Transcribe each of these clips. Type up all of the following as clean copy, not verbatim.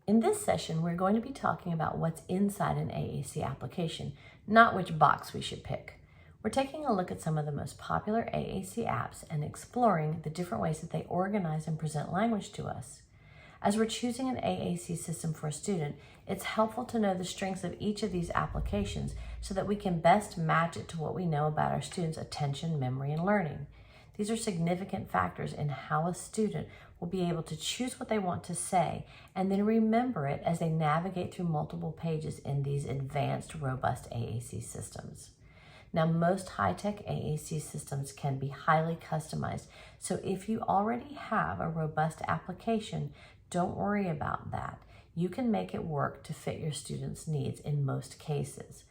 In this session, we're going to be talking about what's inside an AAC application, not which box we should pick. We're taking a look at some of the most popular AAC apps and exploring the different ways that they organize and present language to us. As we're choosing an AAC system for a student, it's helpful to know the strengths of each of these applications so that we can best match it to what we know about our students' attention, memory, and learning. These are significant factors in how a student will be able to choose what they want to say and then remember it as they navigate through multiple pages in these advanced, robust AAC systems. Now, most high-tech AAC systems can be highly customized, so if you already have a robust application, don't worry about that. You can make it work to fit your students' needs in most cases.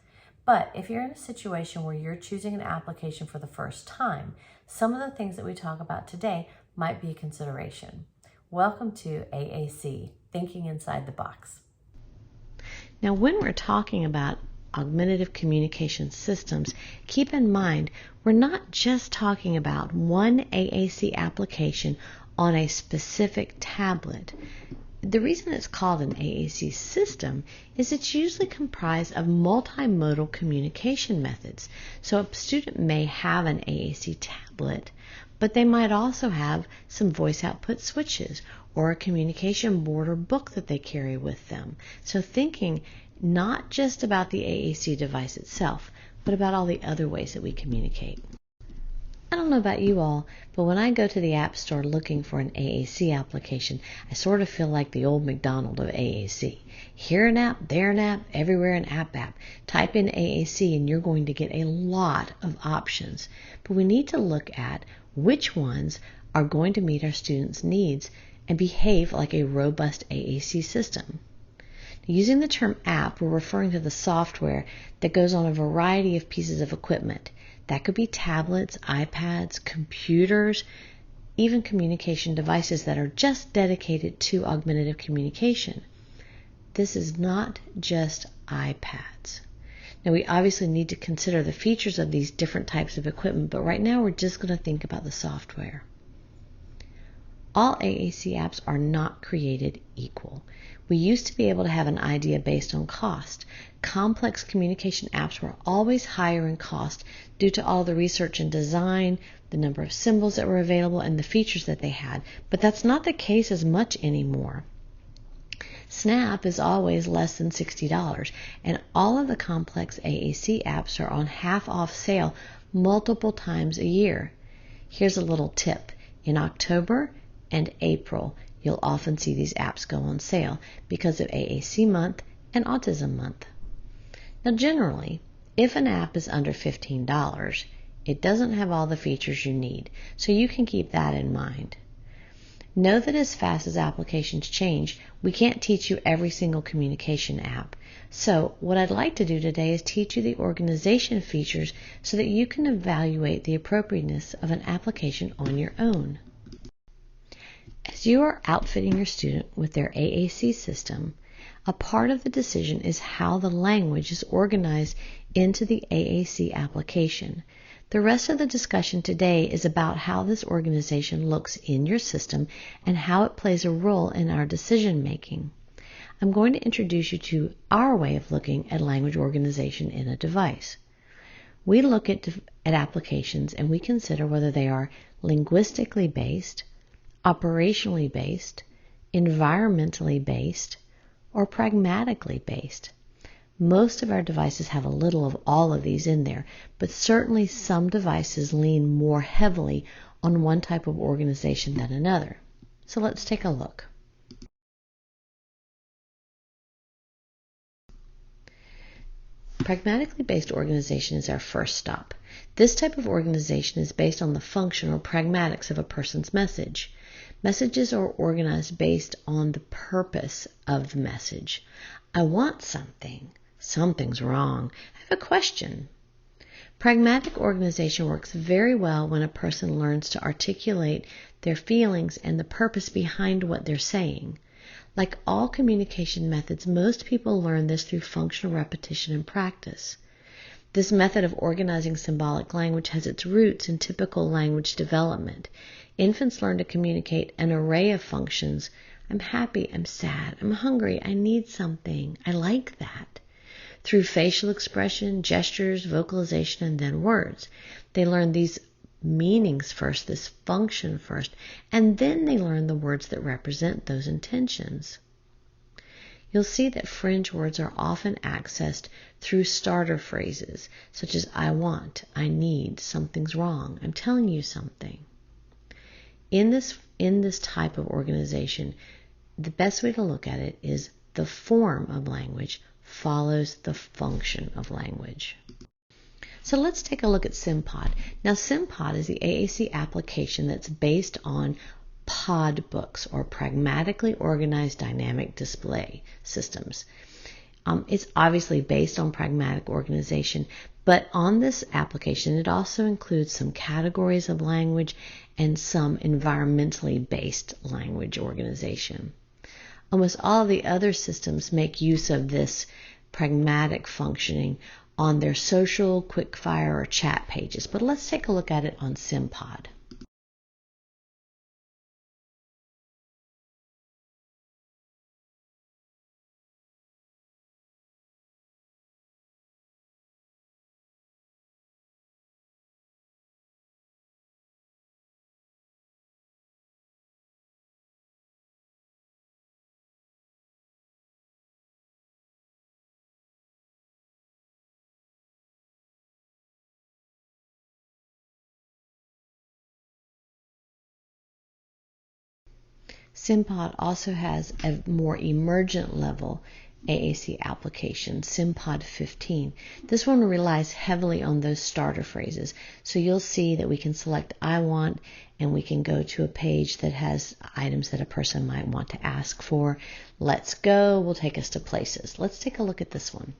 But if you're in a situation where you're choosing an application for the first time, some of the things that we talk about today might be a consideration. Welcome to AAC, Thinking Inside the Box. Now, when we're talking about augmentative communication systems, keep in mind we're not just talking about one AAC application on a specific tablet. The reason it's called an AAC system is it's usually comprised of multimodal communication methods. So a student may have an AAC tablet, but they might also have some voice output switches or a communication board or book that they carry with them. So thinking not just about the AAC device itself, but about all the other ways that we communicate. I don't know about you all, but when I go to the App Store looking for an AAC application, I sort of feel like the old McDonald of AAC. Here an app, there an app, everywhere an app. Type in AAC and you're going to get a lot of options. But we need to look at which ones are going to meet our students' needs and behave like a robust AAC system. Using the term app, we're referring to the software that goes on a variety of pieces of equipment. That could be tablets, iPads, computers, even communication devices that are just dedicated to augmentative communication. This is not just iPads. Now, we obviously need to consider the features of these different types of equipment, but right now we're just going to think about the software. All AAC apps are not created equal. We used to be able to have an idea based on cost. Complex communication apps were always higher in cost due to all the research and design, the number of symbols that were available, and the features that they had. But that's not the case as much anymore. Snap is always less than $60, and all of the complex AAC apps are on half-off sale multiple times a year. Here's a little tip. In October and April, you'll often see these apps go on sale because of AAC month and Autism month. Now, generally, if an app is under $15, it doesn't have all the features you need, so you can keep that in mind. Know that as fast as applications change, we can't teach you every single communication app. So what I'd like to do today is teach you the organization features so that you can evaluate the appropriateness of an application on your own. As you are outfitting your student with their AAC system, a part of the decision is how the language is organized into the AAC application. The rest of the discussion today is about how this organization looks in your system and how it plays a role in our decision making. I'm going to introduce you to our way of looking at language organization in a device. We look at applications and we consider whether they are linguistically based, operationally based, environmentally based, or pragmatically based. Most of our devices have a little of all of these in there, but certainly some devices lean more heavily on one type of organization than another. So let's take a look. Pragmatically based organization is our first stop. This type of organization is based on the function or pragmatics of a person's message. Messages are organized based on the purpose of the message. I want something. Something's wrong. I have a question. Pragmatic organization works very well when a person learns to articulate their feelings and the purpose behind what they're saying. Like all communication methods, most people learn this through functional repetition and practice. This method of organizing symbolic language has its roots in typical language development. Infants learn to communicate an array of functions I'm happy, I'm sad, I'm hungry, I need something, I like that. Through facial expression, gestures, vocalization, and then words. They learn these meanings first, this function first, and then they learn the words that represent those intentions. You'll see that fringe words are often accessed through starter phrases, such as I want, I need, something's wrong, I'm telling you something. In this type of organization, the best way to look at it is the form of language follows the function of language. So let's take a look at SimPod. Now SimPod is the AAC application that's based on POD books, or pragmatically organized dynamic display systems. It's obviously based on pragmatic organization, but on this application it also includes some categories of language and some environmentally based language organization. Almost all of the other systems make use of this pragmatic functioning on their social, quickfire, or chat pages, but let's take a look at it on SimPod. SimPod also has a more emergent level AAC application, SimPod 15. This one relies heavily on those starter phrases. So you'll see that we can select I want, and we can go to a page that has items that a person might want to ask for. Let's go will take us to places. Let's take a look at this one.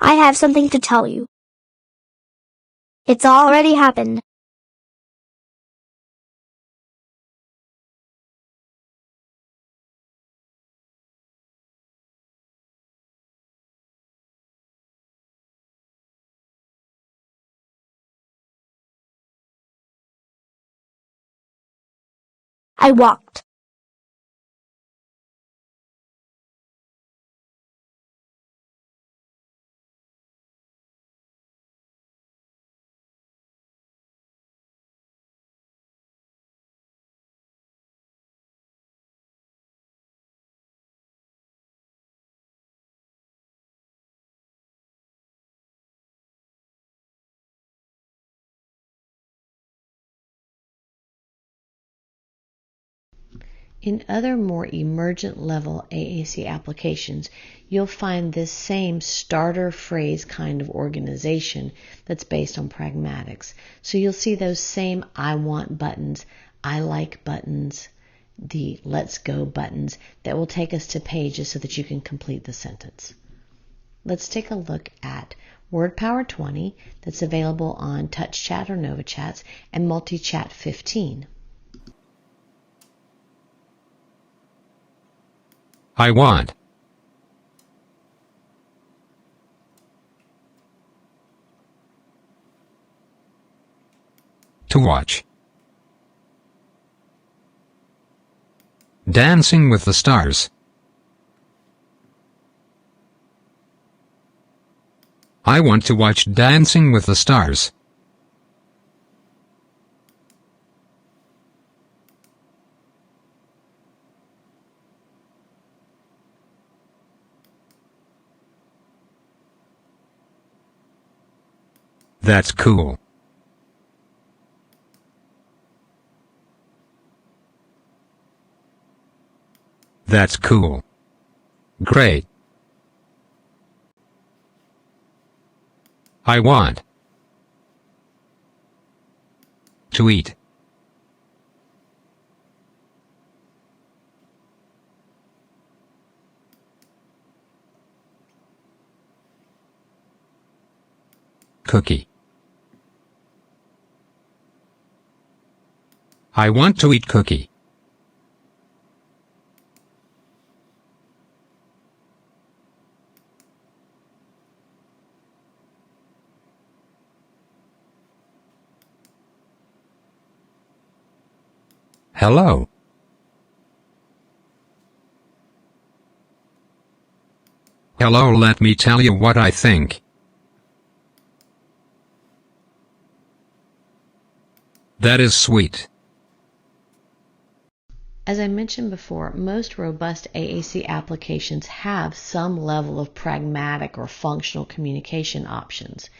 I have something to tell you. It's already happened. I walked. In other more emergent level AAC applications, you'll find this same starter phrase kind of organization that's based on pragmatics. So you'll see those same I want buttons, I like buttons, the let's go buttons that will take us to pages so that you can complete the sentence. Let's take a look at Word Power 20 that's available on TouchChat or NovaChats, and MultiChat 15. I want. To watch. Dancing with the Stars. I want to watch Dancing with the Stars. That's cool. That's cool. Great. I want. To eat. Cookie. I want to eat cookie. Hello. Hello, let me tell you what I think. That is sweet. As I mentioned before, most robust AAC applications have some level of pragmatic or functional communication options.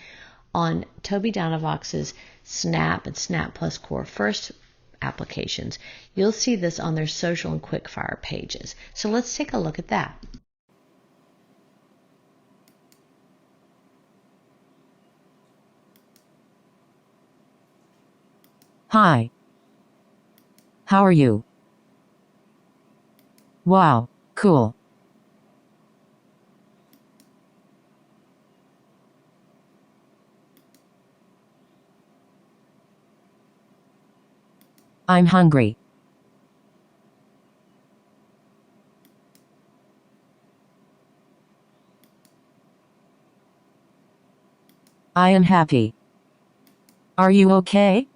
On Toby Dynavox's Snap and Snap Plus Core First applications, you'll see this on their social and quickfire pages. So let's take a look at that. Hi. How are you? Wow, cool. I'm hungry. I am happy. Are you okay?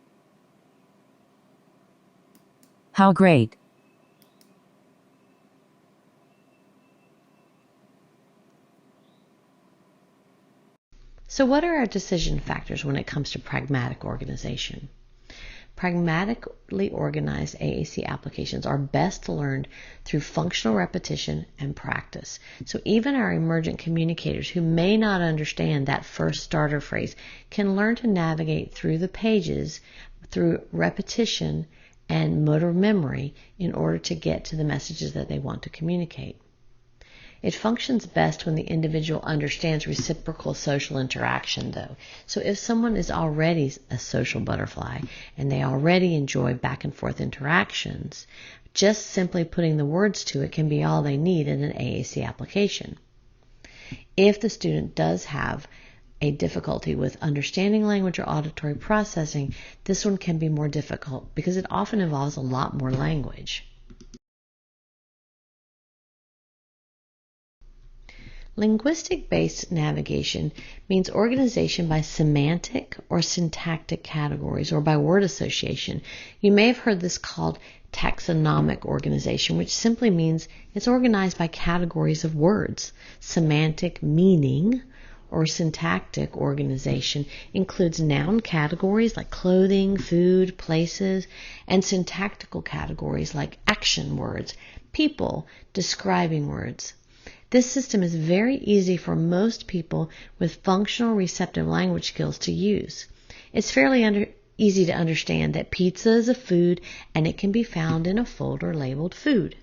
How great. So what are our decision factors when it comes to pragmatic organization? Pragmatically organized AAC applications are best learned through functional repetition and practice. So even our emergent communicators who may not understand that first starter phrase can learn to navigate through the pages through repetition and motor memory in order to get to the messages that they want to communicate. It functions best when the individual understands reciprocal social interaction, though. So if someone is already a social butterfly and they already enjoy back and forth interactions, just simply putting the words to it can be all they need in an AAC application. If the student does have a difficulty with understanding language or auditory processing, this one can be more difficult because it often involves a lot more language. Linguistic-based navigation means organization by semantic or syntactic categories or by word association. You may have heard this called taxonomic organization, which simply means it's organized by categories of words. Semantic meaning or syntactic organization includes noun categories like clothing, food, places, and syntactical categories like action words, people, describing words. This system is very easy for most people with functional receptive language skills to use. It's fairly easy to understand that pizza is a food and it can be found in a folder labeled food.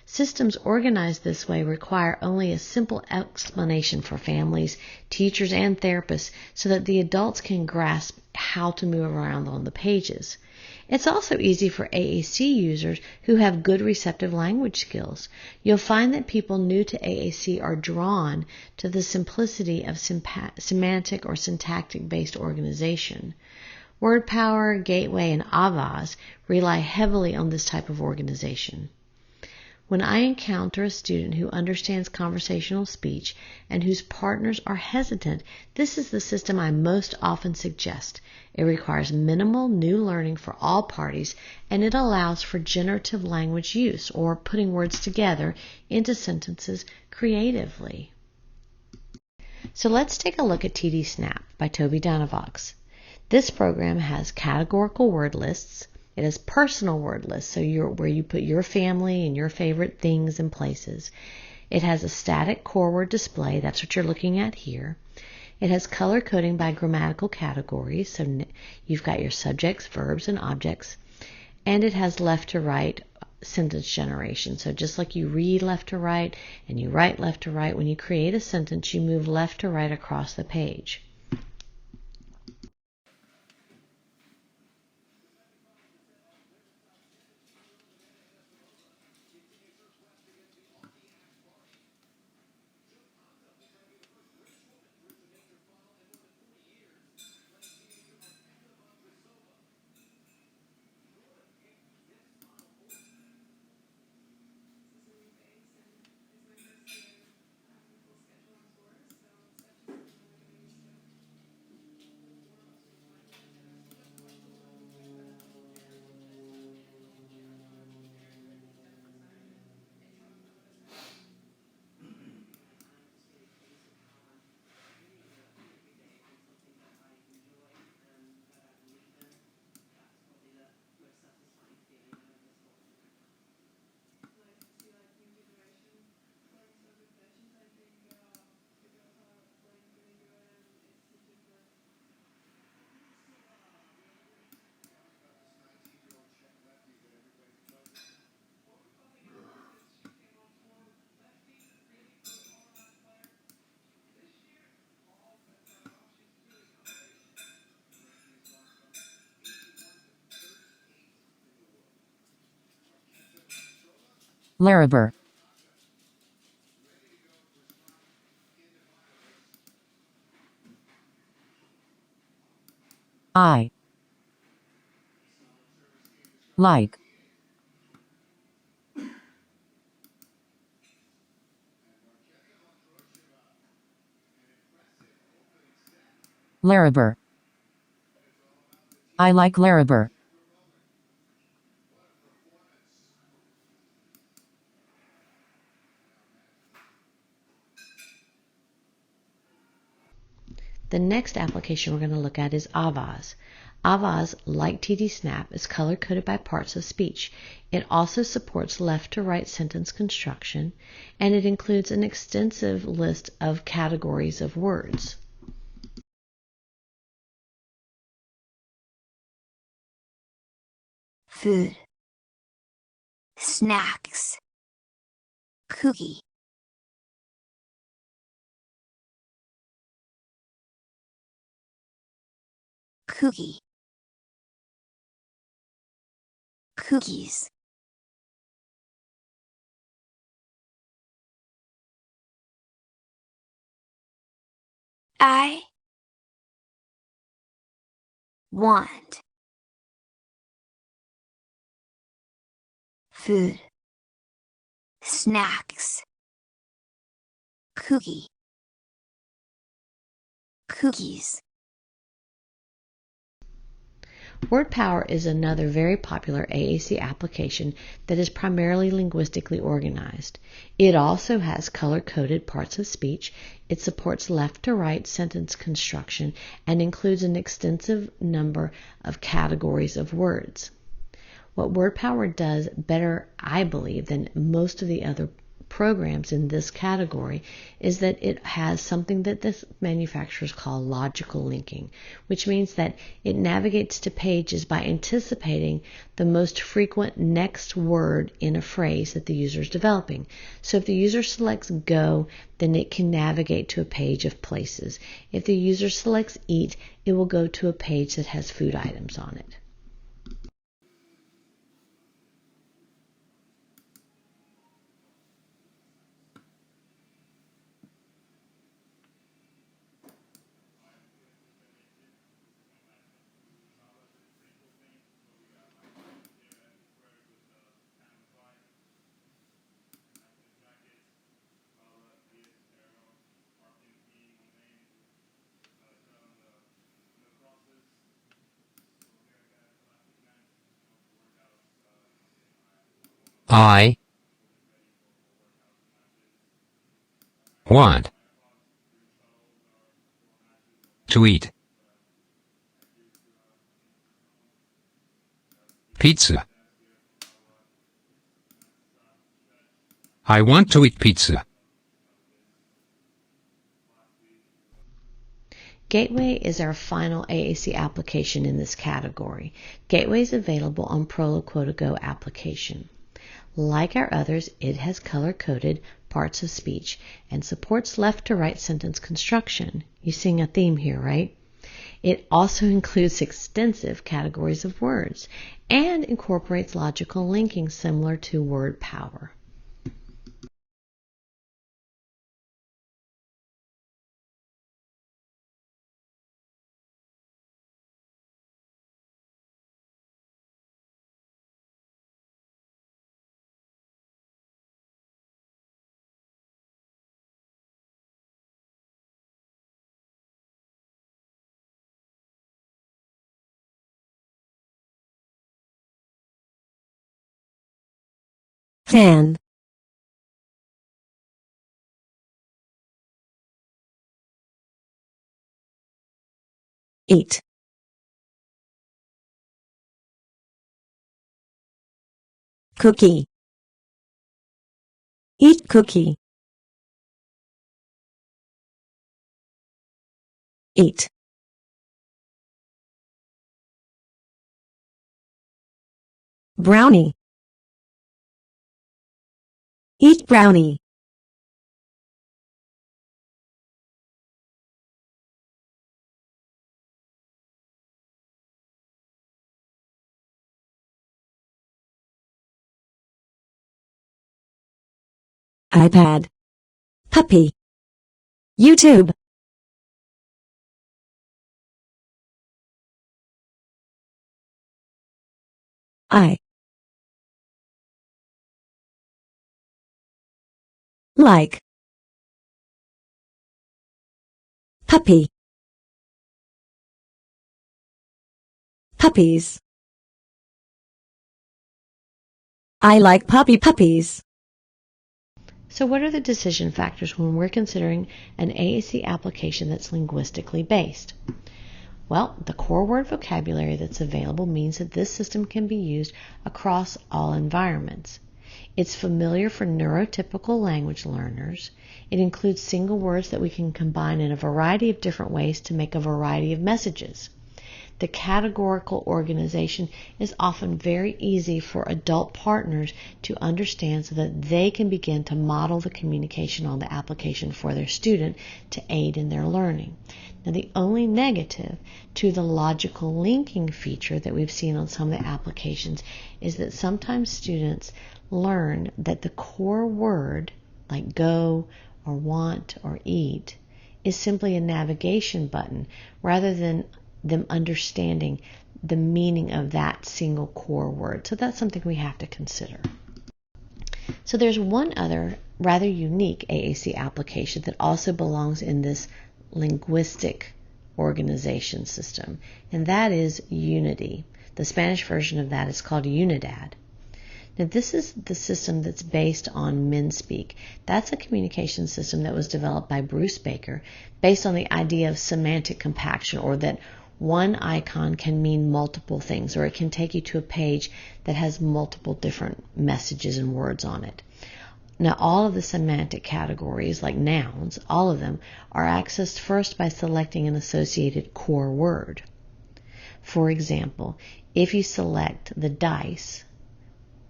Systems organized this way require only a simple explanation for families, teachers, and therapists so that the adults can grasp how to move around on the pages. It's also easy for AAC users who have good receptive language skills. You'll find that people new to AAC are drawn to the simplicity of semantic or syntactic-based organization. WordPower, Gateway, and Avaz rely heavily on this type of organization. When I encounter a student who understands conversational speech and whose partners are hesitant, this is the system I most often suggest. It requires minimal new learning for all parties, and it allows for generative language use, or putting words together into sentences creatively. So let's take a look at TD Snap by Toby Dynavox. This program has categorical word lists. It has personal word lists, so where you put your family and your favorite things and places. It has a static core word display. That's what you're looking at here. It has color coding by grammatical categories, so you've got your subjects, verbs, and objects. And it has left to right sentence generation. So just like you read left to right and you write left to right, when you create a sentence, you move left to right across the page. Laraber. I like. Laraber. I like Laraber. The next application we're going to look at is Avaz. Avaz, like TD Snap, is color-coded by parts of speech. It also supports left-to-right sentence construction, and it includes an extensive list of categories of words. Food. Snacks. Cookie. Cookie. Cookies. I want food. Snacks. Cookie. Cookies. Word Power is another very popular AAC application that is primarily linguistically organized. It also has color-coded parts of speech. It supports left-to-right sentence construction and includes an extensive number of categories of words. What Word Power does better, I believe, than most of the other programs in this category is that it has something that the manufacturers call logical linking, which means that it navigates to pages by anticipating the most frequent next word in a phrase that the user is developing. So if the user selects go, then it can navigate to a page of places. If the user selects eat, it will go to a page that has food items on it. I want to eat pizza. I want to eat pizza. Gateway is our final AAC application in this category. Gateway is available on Proloquo Go application. Like our others, it has color-coded parts of speech and supports left-to-right sentence construction. You seeing a theme here, right? It also includes extensive categories of words and incorporates logical linking similar to Word Power. Fan. Eat. Cookie. Eat cookie. Eat. Brownie. Eat brownie. iPad, puppy, YouTube, I like, puppy, puppies. I like puppies. So what are the decision factors when we're considering an AAC application that's linguistically based? Well, the core word vocabulary that's available means that this system can be used across all environments. It's familiar for neurotypical language learners. It includes single words that we can combine in a variety of different ways to make a variety of messages. The categorical organization is often very easy for adult partners to understand so that they can begin to model the communication on the application for their student to aid in their learning. Now, the only negative to the logical linking feature that we've seen on some of the applications is that sometimes students learn that the core word, like go or want or eat, is simply a navigation button rather than them understanding the meaning of that single core word. So that's something we have to consider. So there's one other rather unique AAC application that also belongs in this linguistic organization system, and that is Unity. The Spanish version of that is called Unidad. Now, this is the system that's based on MinSpeak. That's a communication system that was developed by Bruce Baker based on the idea of semantic compaction, or that one icon can mean multiple things, or it can take you to a page that has multiple different messages and words on it. Now, all of the semantic categories, like nouns, all of them are accessed first by selecting an associated core word. For example, if you select the dice,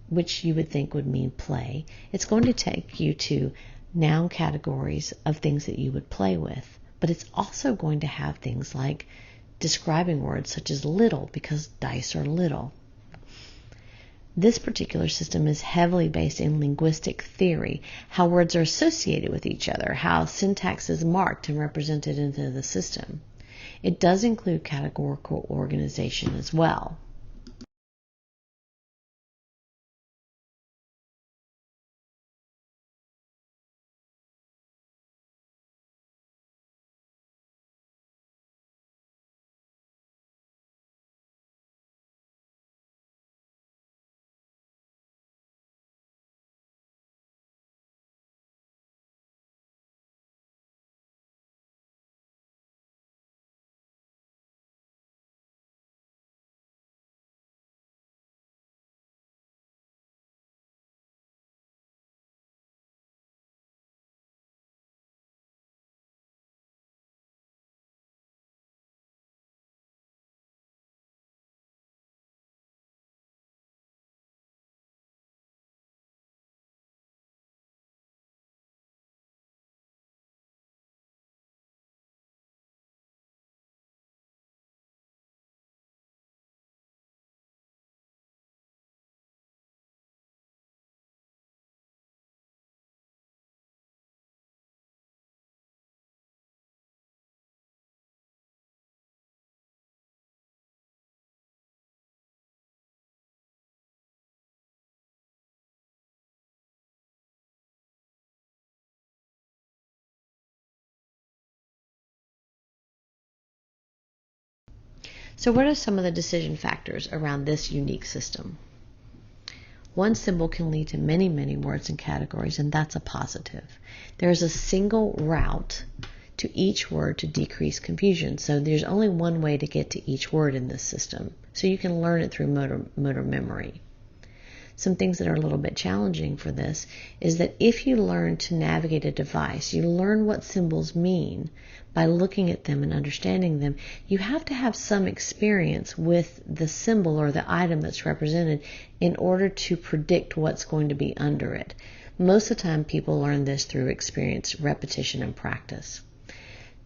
which you would think would mean play, it's going to take you to noun categories of things that you would play with. But it's also going to have things like describing words such as little, because dice are little. This particular system is heavily based in linguistic theory, how words are associated with each other, how syntax is marked and represented into the system. It does include categorical organization as well. So what are some of the decision factors around this unique system? One symbol can lead to many, many words and categories, and that's a positive. There's a single route to each word to decrease confusion. So there's only one way to get to each word in this system. So you can learn it through motor memory. Some things that are a little bit challenging for this is that if you learn to navigate a device, you learn what symbols mean by looking at them and understanding them, you have to have some experience with the symbol or the item that's represented in order to predict what's going to be under it. Most of the time people learn this through experience, repetition, and practice.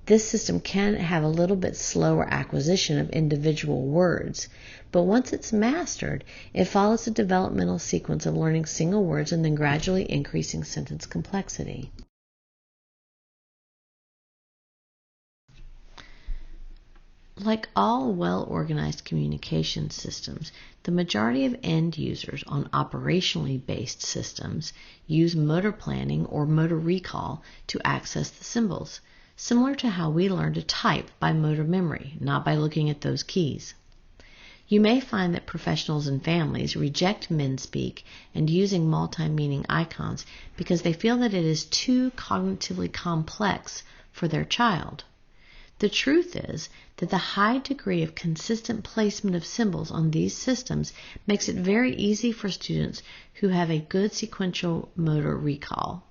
This system can have a little bit slower acquisition of individual words, but once it's mastered, it follows a developmental sequence of learning single words and then gradually increasing sentence complexity. Like all well-organized communication systems, the majority of end users on operationally based systems use motor planning or motor recall to access the symbols, similar to how we learn to type by motor memory, not by looking at those keys. You may find that professionals and families reject MinSpeak and using multi-meaning icons because they feel that it is too cognitively complex for their child. The truth is that the high degree of consistent placement of symbols on these systems makes it very easy for students who have a good sequential motor recall.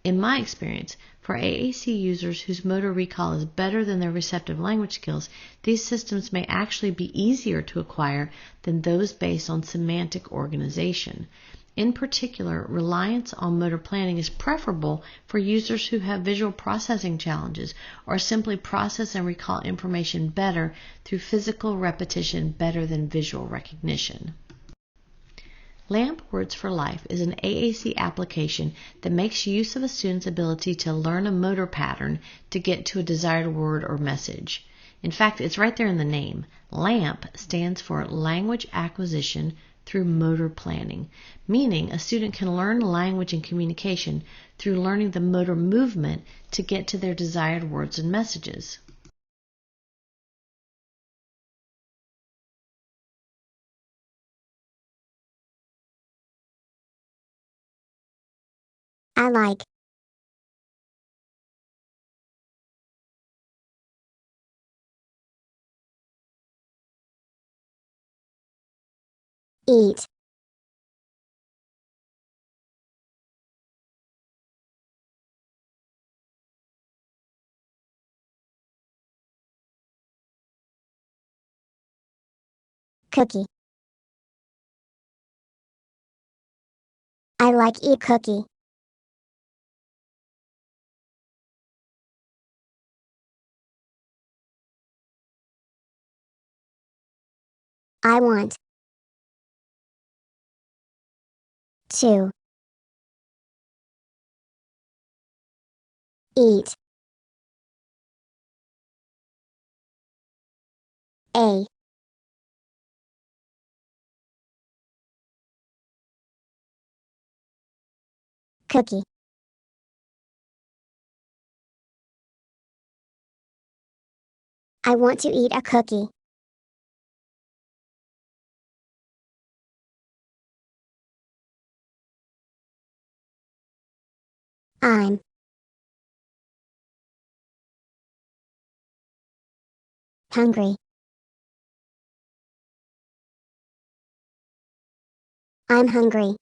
In my experience, for AAC users whose motor recall is better than their receptive language skills, these systems may actually be easier to acquire than those based on semantic organization. In particular, reliance on motor planning is preferable for users who have visual processing challenges or simply process and recall information better through physical repetition better than visual recognition. LAMP Words for Life is an AAC application that makes use of a student's ability to learn a motor pattern to get to a desired word or message. In fact, it's right there in the name. LAMP stands for Language Acquisition through Motor Planning, meaning a student can learn language and communication through learning the motor movement to get to their desired words and messages. I like. Eat. Cookie. I like eat cookie. I want. 2. Eat. A. Cookie. I want to eat a cookie. I'm. Hungry. I'm hungry.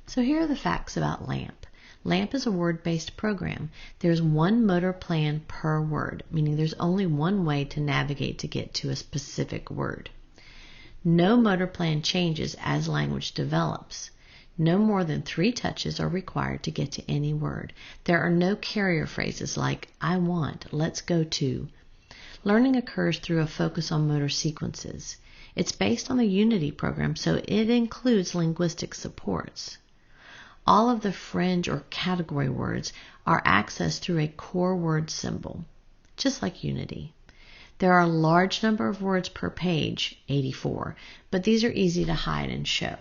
So here are the facts about LAMP. LAMP is a word-based program. There's one motor plan per word, meaning there's only one way to navigate to get to a specific word. No motor plan changes as language develops. No more than 3 touches are required to get to any word. There are no carrier phrases like I want, let's go to. Learning occurs through a focus on motor sequences. It's based on the Unity program, so it includes linguistic supports. All of the fringe or category words are accessed through a core word symbol, just like Unity. There are a large number of words per page, 84, but these are easy to hide and show.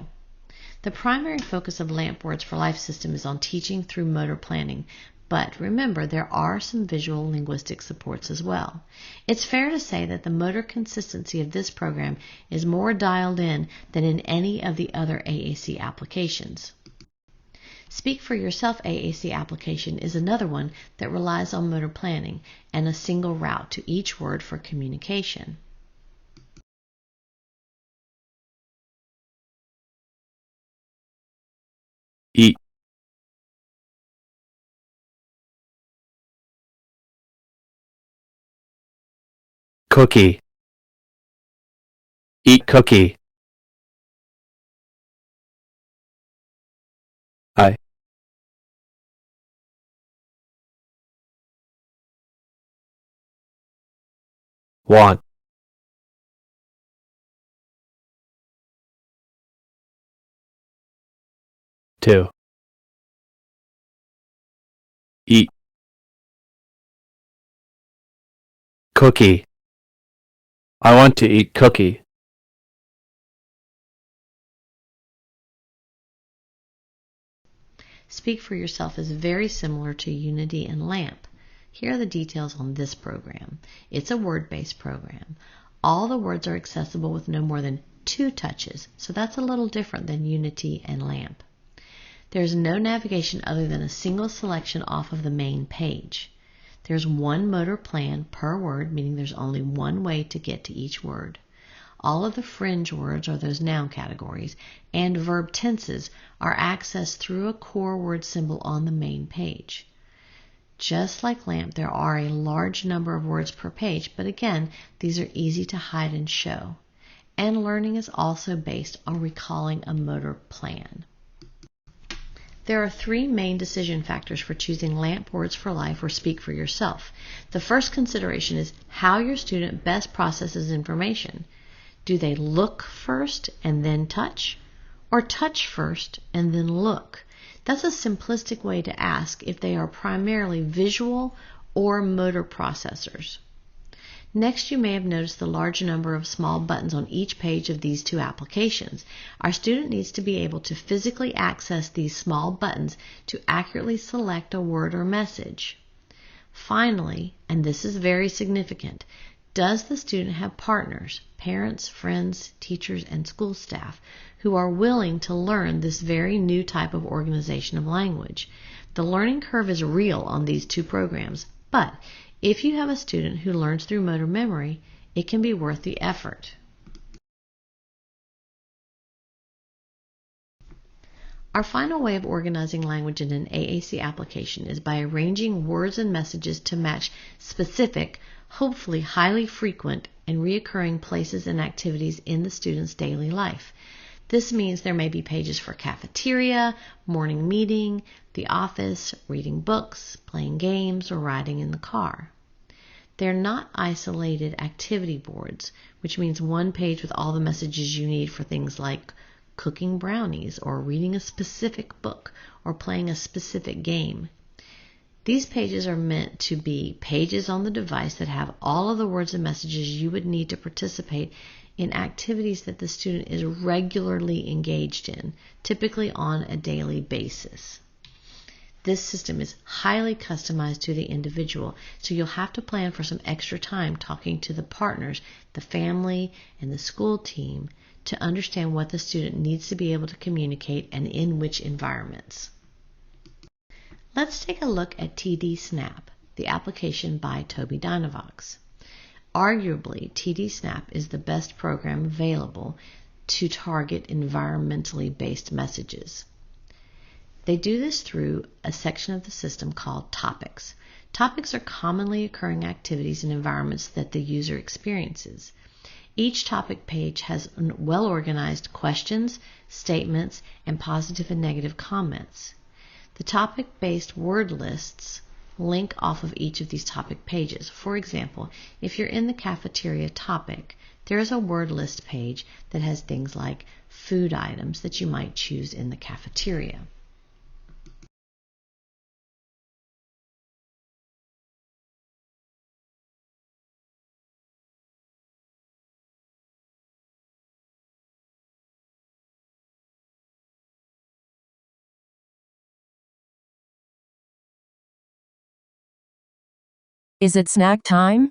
The primary focus of LAMP Words for Life system is on teaching through motor planning, but remember there are some visual linguistic supports as well. It's fair to say that the motor consistency of this program is more dialed in than in any of the other AAC applications. Speak for Yourself AAC application is another one that relies on motor planning and a single route to each word for communication. Eat. Cookie. Eat cookie. I. Want. To. Eat. Cookie. I want to eat cookie. Speak for Yourself is very similar to Unity and LAMP. Here are the details on this program. It's a word-based program. All the words are accessible with no more than 2 touches, so that's a little different than Unity and LAMP. There's no navigation other than a single selection off of the main page. There's one motor plan per word, meaning there's only one way to get to each word. All of the fringe words are those noun categories, and verb tenses are accessed through a core word symbol on the main page. Just like LAMP, there are a large number of words per page, but again, these are easy to hide and show. And learning is also based on recalling a motor plan. There are 3 main decision factors for choosing LAMP Words for Life or Speak for Yourself. The first consideration is how your student best processes information. Do they look first and then touch, or touch first and then look? That's a simplistic way to ask if they are primarily visual or motor processors. Next, you may have noticed the large number of small buttons on each page of these 2 applications. Our student needs to be able to physically access these small buttons to accurately select a word or message. Finally, and this is very significant, does the student have partners, parents, friends, teachers, and school staff who are willing to learn this very new type of organization of language? The learning curve is real on these 2 programs, but if you have a student who learns through motor memory, it can be worth the effort. Our final way of organizing language in an AAC application is by arranging words and messages to match specific, hopefully highly frequent and reoccurring places and activities in the student's daily life. This means there may be pages for cafeteria, morning meeting, the office, reading books, playing games, or riding in the car. They're not isolated activity boards, which means one page with all the messages you need for things like cooking brownies or reading a specific book or playing a specific game. These pages are meant to be pages on the device that have all of the words and messages you would need to participate in activities that the student is regularly engaged in, typically on a daily basis. This system is highly customized to the individual, so you'll have to plan for some extra time talking to the partners, the family, and the school team to understand what the student needs to be able to communicate and in which environments. Let's take a look at TD Snap, the application by Toby Dynavox. Arguably, TD Snap is the best program available to target environmentally based messages. They do this through a section of the system called topics. Topics are commonly occurring activities and environments that the user experiences. Each topic page has well-organized questions, statements, and positive and negative comments. The topic-based word lists link off of each of these topic pages. For example, if you're in the cafeteria topic, there is a word list page that has things like food items that you might choose in the cafeteria. Is it snack time?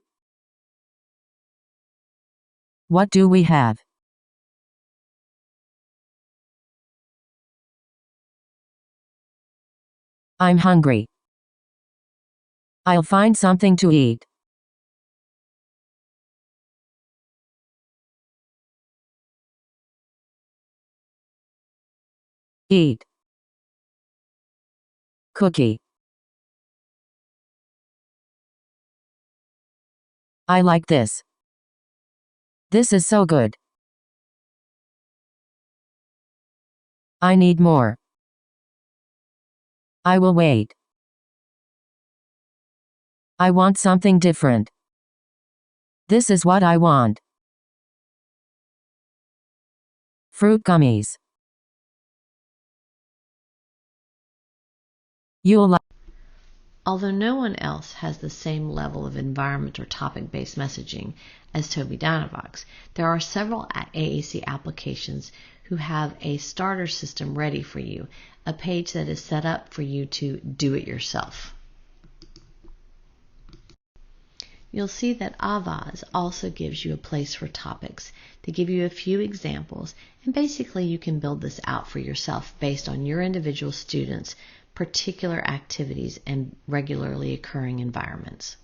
What do we have? I'm hungry. I'll find something to eat. Eat. Cookie. I like this. This is so good. I need more. I will wait. I want something different. This is what I want. Fruit gummies. You'll like. Although no one else has the same level of environment or topic-based messaging as Toby Dynavox, there are several AAC applications who have a starter system ready for you, a page that is set up for you to do it yourself. You'll see that Avaz also gives you a place for topics. They give you a few examples, and basically you can build this out for yourself based on your individual students' particular activities and regularly occurring environments.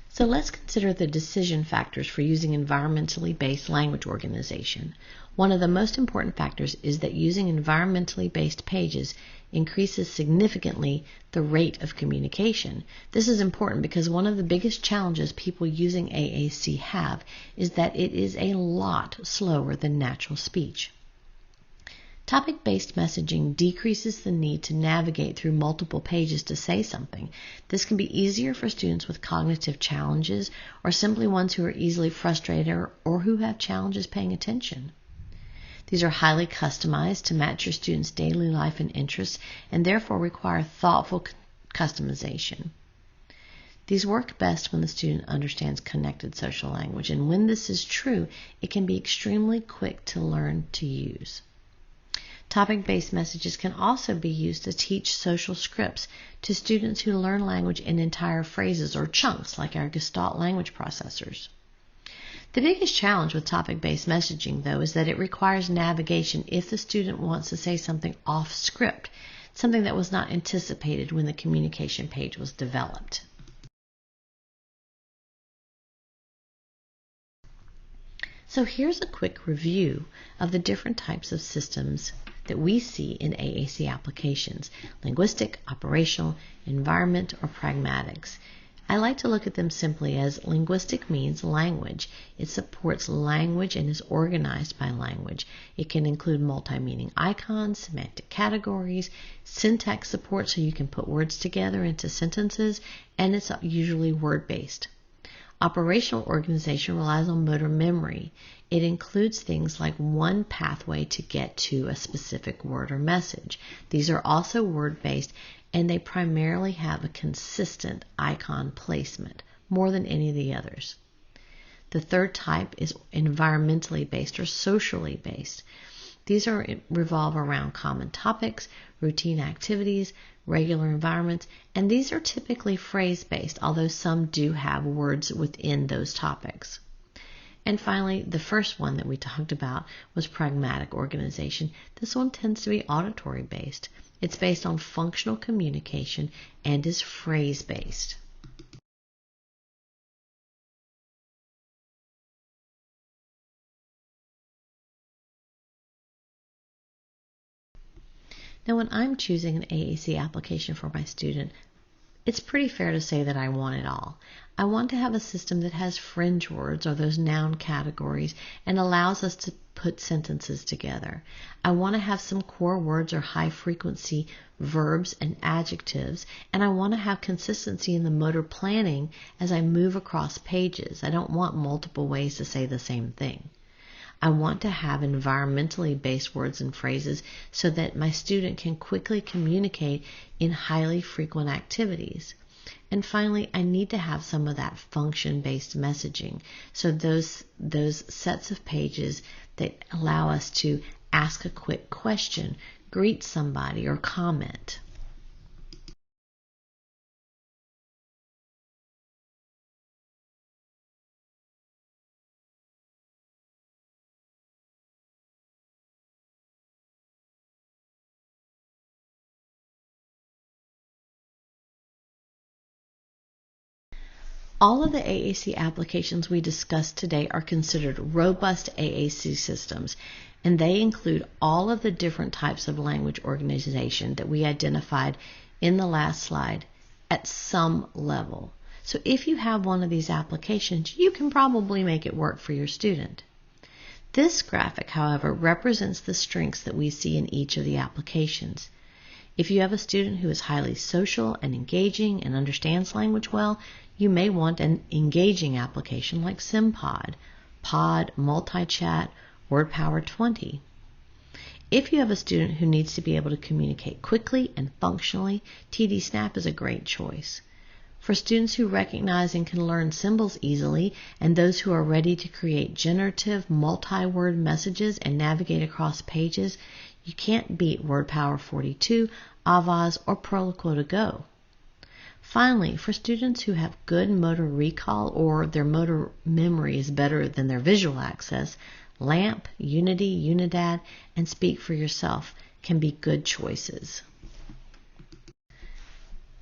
So let's consider the decision factors for using environmentally based language organization. One of the most important factors is that using environmentally based pages increases significantly the rate of communication. This is important because one of the biggest challenges people using AAC have is that it is a lot slower than natural speech. Topic-based messaging decreases the need to navigate through multiple pages to say something. This can be easier for students with cognitive challenges or simply ones who are easily frustrated or who have challenges paying attention. These are highly customized to match your students' daily life and interests and therefore require thoughtful customization. These work best when the student understands connected social language, and when this is true, it can be extremely quick to learn to use. Topic-based messages can also be used to teach social scripts to students who learn language in entire phrases or chunks like our Gestalt language processors. The biggest challenge with topic-based messaging, though, is that it requires navigation if the student wants to say something off script, something that was not anticipated when the communication page was developed. So here's a quick review of the different types of systems that we see in AAC applications: linguistic, operational, environment, or pragmatics. I like to look at them simply as linguistic means language. It supports language and is organized by language. It can include multi-meaning icons, semantic categories, syntax support so you can put words together into sentences, and it's usually word-based. Operational organization relies on motor memory. It includes things like one pathway to get to a specific word or message. These are also word-based, and they primarily have a consistent icon placement, more than any of the others. The third type is environmentally based or socially based. These revolve around common topics, routine activities, regular environments, and these are typically phrase-based, although some do have words within those topics. And finally, the first one that we talked about was pragmatic organization. This one tends to be auditory-based. It's based on functional communication and is phrase-based. Now, when I'm choosing an AAC application for my student, it's pretty fair to say that I want it all. I want to have a system that has fringe words or those noun categories and allows us to put sentences together. I want to have some core words or high frequency verbs and adjectives, and I want to have consistency in the motor planning as I move across pages. I don't want multiple ways to say the same thing. I want to have environmentally based words and phrases so that my student can quickly communicate in highly frequent activities. And finally, I need to have some of that function-based messaging. So those sets of pages that allow us to ask a quick question, greet somebody, or comment. All of the AAC applications we discussed today are considered robust AAC systems, and they include all of the different types of language organization that we identified in the last slide at some level. So if you have one of these applications, you can probably make it work for your student. This graphic, however, represents the strengths that we see in each of the applications. If you have a student who is highly social and engaging and understands language well, you may want an engaging application like SimPod, Pod, MultiChat, WordPower 20. If you have a student who needs to be able to communicate quickly and functionally, TD Snap is a great choice. For students who recognize and can learn symbols easily, and those who are ready to create generative multi-word messages and navigate across pages, you can't beat WordPower 42, Avaz, or Proloquo to go. Finally, for students who have good motor recall or their motor memory is better than their visual access, LAMP, Unity, Unidad, and Speak for Yourself can be good choices.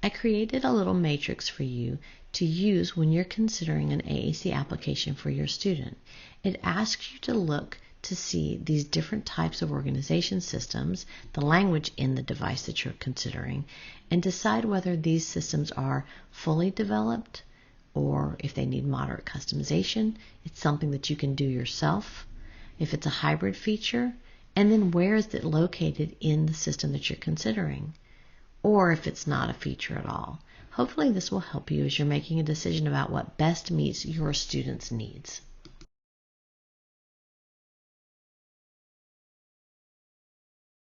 I created a little matrix for you to use when you're considering an AAC application for your student. It asks you to look to see these different types of organization systems, the language in the device that you're considering, and decide whether these systems are fully developed or if they need moderate customization. It's something that you can do yourself. If it's a hybrid feature, and then where is it located in the system that you're considering, or if it's not a feature at all. Hopefully this will help you as you're making a decision about what best meets your students' needs.